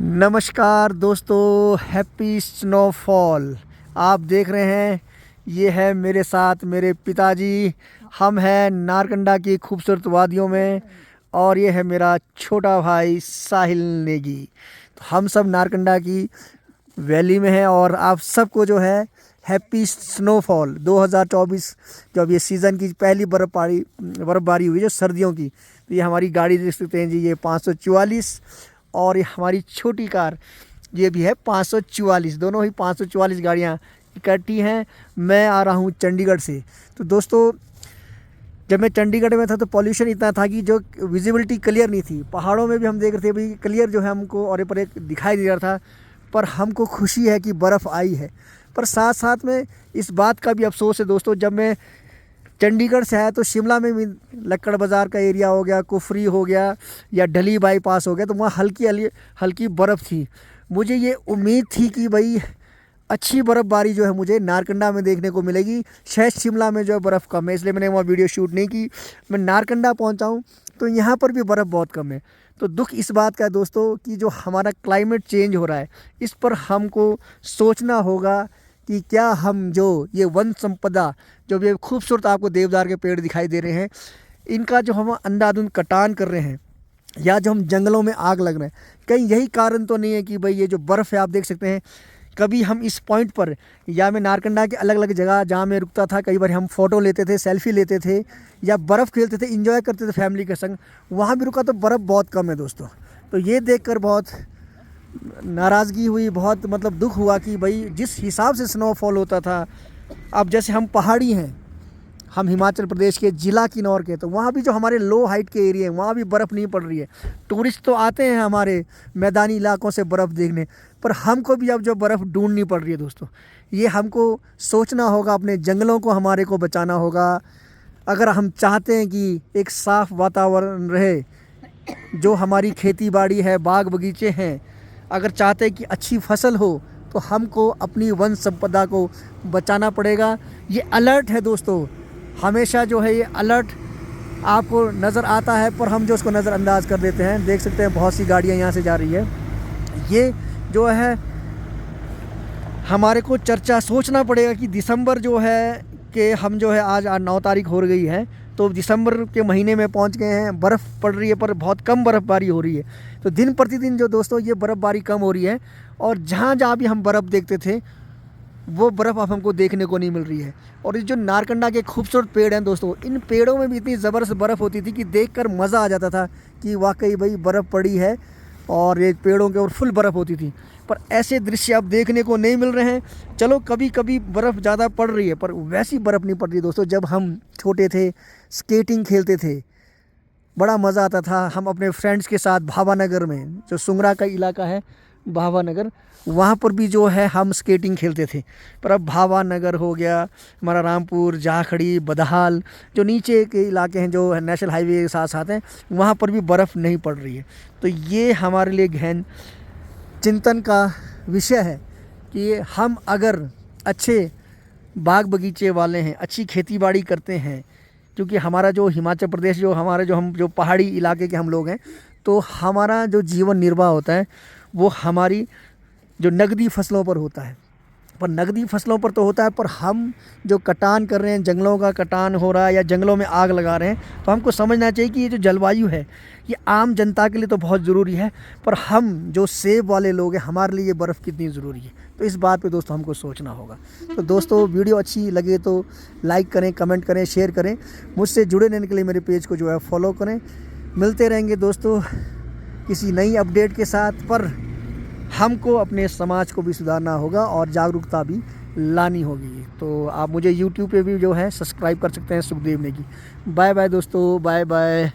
नमस्कार दोस्तों, happy snowfall. आप देख रहे हैं, ये है मेरे साथ मेरे पिताजी। हम हैं नारकंडा की खूबसूरत वादियों में और ये है मेरा छोटा भाई साहिल नेगी। तो हम सब नारकंडा की वैली में हैं और आप सबको जो है हैप्पी स्नोफॉल 2024। जब ये सीज़न की पहली बर्फ़बारी हुई जो सर्दियों की, तो ये हमारी गाड़ी देख सकते हैं जी, ये 544 और ये हमारी छोटी कार ये भी है 544। दोनों ही 544 गाड़ियाँ इकट्ठी हैं। मैं आ रहा हूँ चंडीगढ़ से। तो दोस्तों, जब मैं चंडीगढ़ में था तो पॉल्यूशन इतना था कि जो विजिबिलिटी क्लियर नहीं थी। पहाड़ों में भी हम देख रहे थे भाई क्लियर जो है हमको और पर एक दिखाई नहीं रहा था, पर हमको खुशी है कि बर्फ़ आई है। पर साथ साथ में इस बात का भी अफसोस है दोस्तों, जब मैं चंडीगढ़ से आया तो शिमला में भी लक्कड़ बाज़ार का एरिया हो गया, कुफरी हो गया या ढली बाईपास हो गया, तो वहाँ हल्की बर्फ़ थी। मुझे ये उम्मीद थी कि भाई अच्छी बर्फ़बारी जो है मुझे नारकंडा में देखने को मिलेगी। शायद शिमला में जो है बर्फ़ कम है, इसलिए मैंने वहाँ वीडियो शूट नहीं की। मैं नारकंडा पहुँचा हूँ तो यहाँ पर भी बर्फ़ बहुत कम है। तो दुख इस बात का है दोस्तों कि जो हमारा क्लाइमेट चेंज हो रहा है, इस पर हमको सोचना होगा कि क्या हम जो ये वन संपदा, जो ये खूबसूरत आपको देवदार के पेड़ दिखाई दे रहे हैं, इनका जो हम अंधाधुंध कटान कर रहे हैं या जो हम जंगलों में आग लग रहे हैं, कहीं यही कारण तो नहीं है कि भाई ये जो बर्फ़ है आप देख सकते हैं। कभी हम इस पॉइंट पर या मैं नारकंडा के अलग अलग जगह जहाँ मैं रुकता था, कई बार हम फ़ोटो लेते थे, सेल्फी लेते थे या बर्फ़ खेलते थे, इंजॉय करते थे फैमिली के संग। वहाँ भी रुका तो बर्फ़ बहुत कम है दोस्तों। तो ये देखकर बहुत नाराज़गी हुई, बहुत मतलब दुख हुआ कि भाई जिस हिसाब से स्नोफॉल होता था, अब जैसे हम पहाड़ी हैं, हम हिमाचल प्रदेश के ज़िला किन्नौर के, तो वहाँ भी जो हमारे लो हाइट के एरिया हैं वहाँ भी बर्फ़ नहीं पड़ रही है। टूरिस्ट तो आते हैं हमारे मैदानी इलाकों से बर्फ़ देखने, पर हमको भी अब जो बर्फ़ ढूंढनी पड़ रही है दोस्तों। ये हमको सोचना होगा, अपने जंगलों को हमारे को बचाना होगा। अगर हम चाहते हैं कि एक साफ़ वातावरण रहे, जो हमारी खेती बाड़ी है, बाग बगीचे हैं, अगर चाहते हैं कि अच्छी फसल हो, तो हमको अपनी वन संपदा को बचाना पड़ेगा। ये अलर्ट है दोस्तों, हमेशा जो है ये अलर्ट आपको नज़र आता है, पर हम जो उसको नज़रअंदाज कर देते हैं। देख सकते हैं बहुत सी गाड़ियाँ यहाँ से जा रही है। ये जो है हमारे को चर्चा सोचना पड़ेगा कि दिसंबर जो है कि हम जो है आज 9 तारीख हो गई है, तो दिसंबर के महीने में पहुंच गए हैं। बर्फ़ पड़ रही है पर बहुत कम बर्फ़बारी हो रही है। तो दिन प्रतिदिन जो दोस्तों ये बर्फ़बारी कम हो रही है और जहाँ जहाँ भी हम बर्फ़ देखते थे वो बर्फ़ अब हमको देखने को नहीं मिल रही है। और ये जो नारकंडा के खूबसूरत पेड़ हैं दोस्तों, इन पेड़ों में भी इतनी ज़बरदस्त बर्फ़ होती थी कि देखकर मज़ा आ जाता था कि वाकई भाई बर्फ़ पड़ी है और ये पेड़ों के ऊपर फुल बर्फ़ होती थी। पर ऐसे दृश्य अब देखने को नहीं मिल रहे हैं। चलो कभी कभी बर्फ़ ज़्यादा पड़ रही है, पर वैसी बर्फ़ नहीं पड़ रही दोस्तों। जब हम छोटे थे, स्केटिंग खेलते थे, बड़ा मज़ा आता था। हम अपने फ्रेंड्स के साथ भावानगर में, जो सुंगरा का इलाका है भावानगर, वहाँ पर भी जो है हम स्केटिंग खेलते थे। पर अब भावानगर हो गया, हमारा रामपुर, जाखड़ी, बदहाल, जो नीचे के इलाके हैं जो नेशनल हाईवे के साथ साथ हैं, वहाँ पर भी बर्फ़ नहीं पड़ रही है। तो ये हमारे लिए गहन चिंतन का विषय है कि हम अगर अच्छे बाग बगीचे वाले हैं, अच्छी खेती बाड़ी करते हैं, क्योंकि हमारा जो हिमाचल प्रदेश जो हमारे हम जो पहाड़ी इलाके के हम लोग हैं, तो हमारा जो जीवन निर्वाह होता है वो हमारी जो नगदी फसलों पर होता है। पर नगदी फसलों पर तो होता है, पर हम जो कटान कर रहे हैं, जंगलों का कटान हो रहा है या जंगलों में आग लगा रहे हैं, तो हमको समझना चाहिए कि ये जो जलवायु है ये आम जनता के लिए तो बहुत ज़रूरी है, पर हम जो सेब वाले लोग हैं हमारे लिए ये बर्फ़ कितनी ज़रूरी है। तो इस बात पे दोस्तों हमको सोचना होगा। तो दोस्तों, वीडियो अच्छी लगे तो लाइक करें, कमेंट करें, शेयर करें। मुझसे जुड़े रहने के लिए मेरे पेज को जो है फॉलो करें। मिलते रहेंगे दोस्तों किसी नई अपडेट के साथ। पर हमको अपने समाज को भी सुधारना होगा और जागरूकता भी लानी होगी। तो आप मुझे YouTube पे भी जो है सब्सक्राइब कर सकते हैं, सुखदेव नेगी। बाय बाय दोस्तों, बाय बाय।